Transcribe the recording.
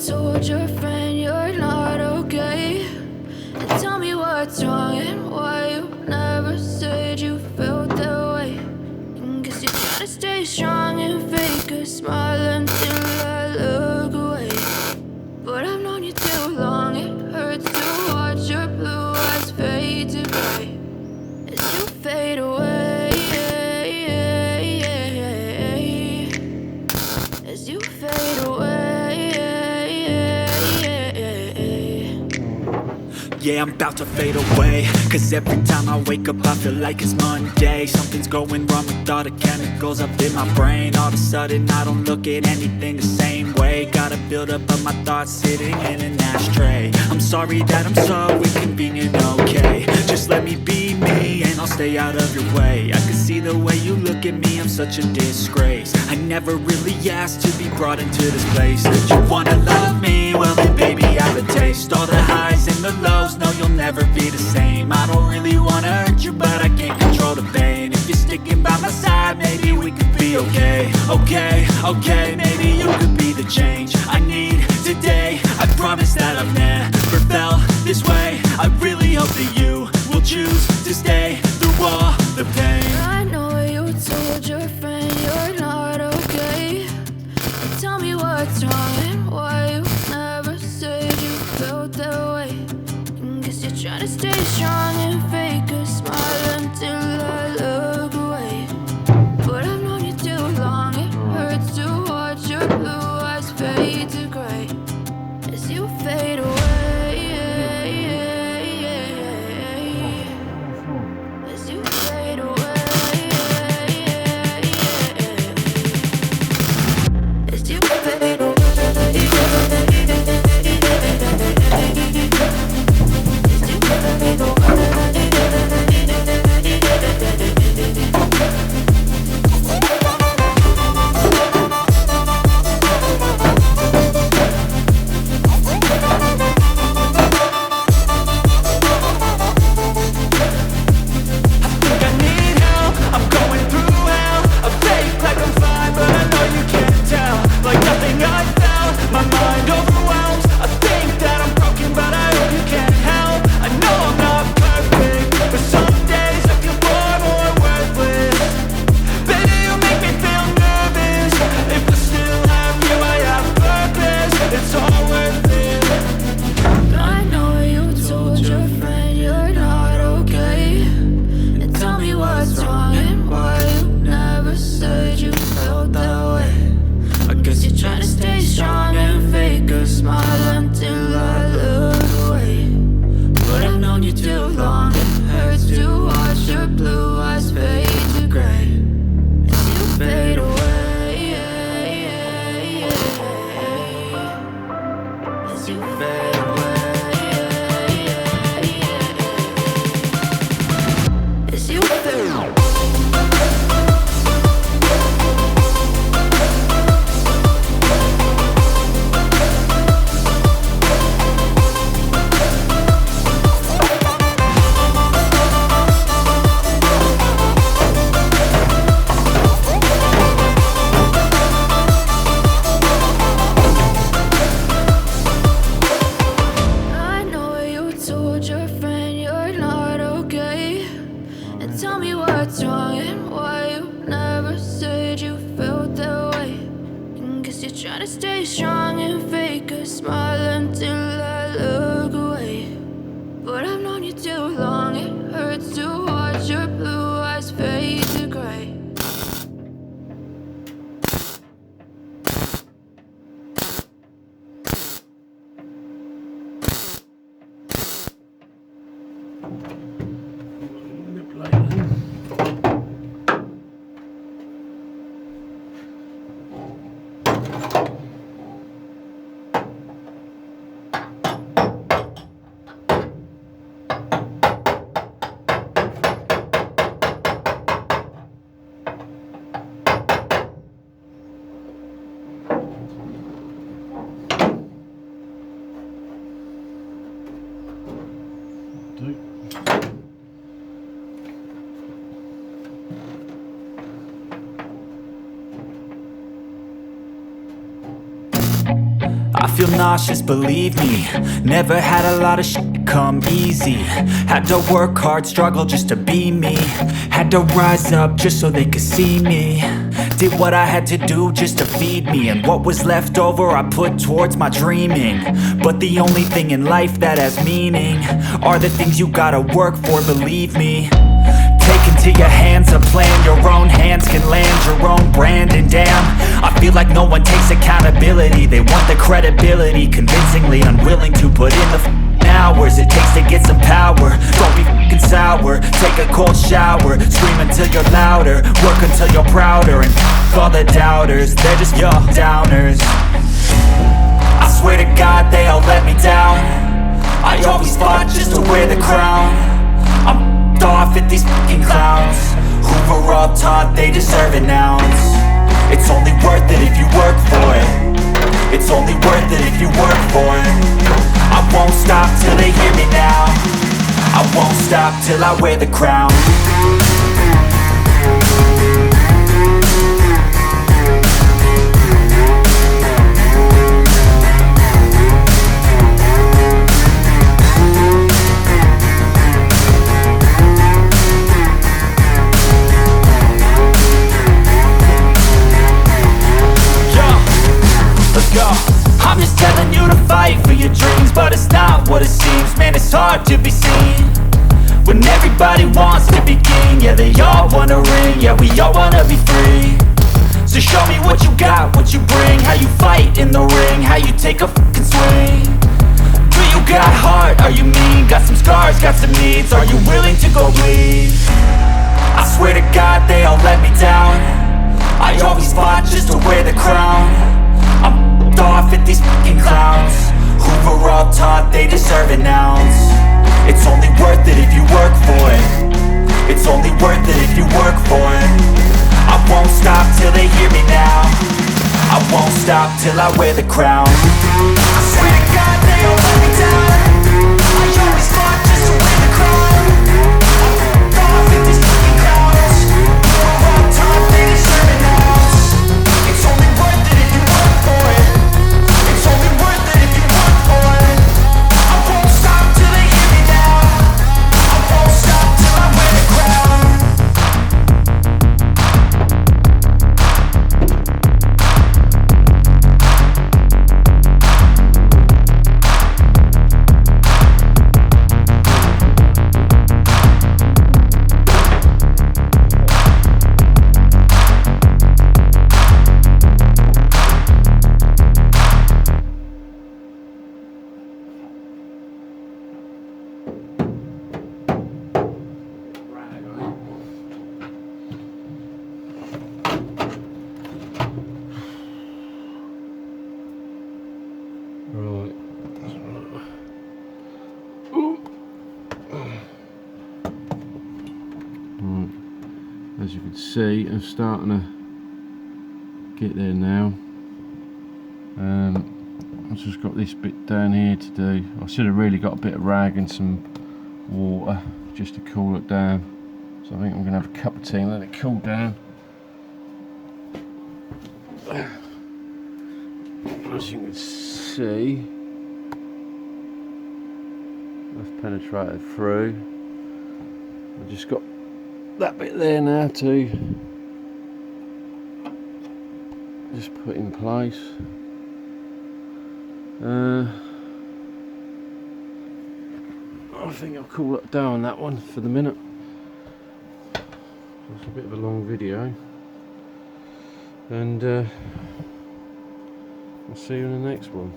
told your friend you're not okay? And tell me what's wrong and why you never said you felt that way. And guess you're trying to stay strong and fake a smile until I look away. But I've known you too long, it hurts to watch your blue eyes fade to gray as you fade away, as you fade away. Yeah, I'm about to fade away, cause every time I wake up I feel like it's Monday. Something's going wrong with all the chemicals up in my brain. All of a sudden I don't look at anything the same way. Gotta build up of my thoughts sitting in an ashtray. I'm sorry that I'm so inconvenient, okay? Just let me be me and I'll stay out of your way. I can see the way you look at me, I'm such a disgrace. I never really asked to be brought into this place. If you wanna love me, well then baby I have a taste. All the highs and the lows, no you'll never be the same. I don't really wanna hurt you, but I can't control the pain. If you're sticking by my side, maybe we could be okay. Okay, maybe you could be the change I need today. I promise that I've never felt this way. I really hope that you will choose to stay through all the pain. I know you told your friend you're not okay. And tell me what's wrong and why you never said you felt that way. And guess you're trying to stay strong and fake a smile until I look away. But I've known you too long, it hurts to watch your blue eyes fade to gray as you fade away. As you fade away. As you fade away. Trying to stay strong and fake a smile until I look away. But I've known you too long, it hurts to watch your blue eyes fade to gray. I feel nauseous, believe me. Never had a lot of shit come easy. Had to work hard, struggle just to be me. Had to rise up just so they could see me. Did what I had to do just to feed me. And what was left over I put towards my dreaming. But the only thing in life that has meaning are the things you gotta work for, believe me. Take into your hands a plan. Your own hands can land your own brand. And damn, I feel like no one takes accountability. They want the credibility, convincingly unwilling to put in the hours it takes to get some power. Don't be f***ing sour. Take a cold shower. Scream until you're louder. Work until you're prouder. And f*** all the doubters, they're just your downers. I swear to God they all let me down. I always fought just to wear the crown. I'm off at these fucking clowns who were all taught they deserve an ounce. It's only worth it if you work for it. It's only worth it if you work for it. I won't stop till they hear me now. I won't stop till I wear the crown. I'm just telling you to fight for your dreams, but it's not what it seems. Man, it's hard to be seen when everybody wants to be king. Yeah, they all wanna ring, yeah, we all wanna be free. So show me what you got, what you bring. How you fight in the ring, how you take a fucking swing. Do you got heart, are you mean? Got some scars, got some needs, are you willing to go bleed? I swear to God they all let me down. I always fought just to wear the crown. I'm off at these fucking clowns who were all taught they deserve an ounce. It's only worth it if you work for it. It's only worth it if you work for it. I won't stop till they hear me now. I won't stop till I wear the crown. I swear to God they all let me down. I always fought just to wear the crown. I'm off at these fucking clowns who were all taught they deserve an ounce. It's only worth it if you work for it. It's only worth it if you work for it. I won't stop till they hear me now. I won't stop till I wear the crown. Right. Right. As you can see, I'm starting to get there now. I've just got this bit down here to do. I should have really got a bit of rag and some water just to cool it down. So I think I'm going to have a cup of tea and let it cool down. As you can see, I've penetrated through. I've just got that bit there now to just put in place. I think I'll cool it down that one for the minute. It's a bit of a long video, and I'll see you in the next one.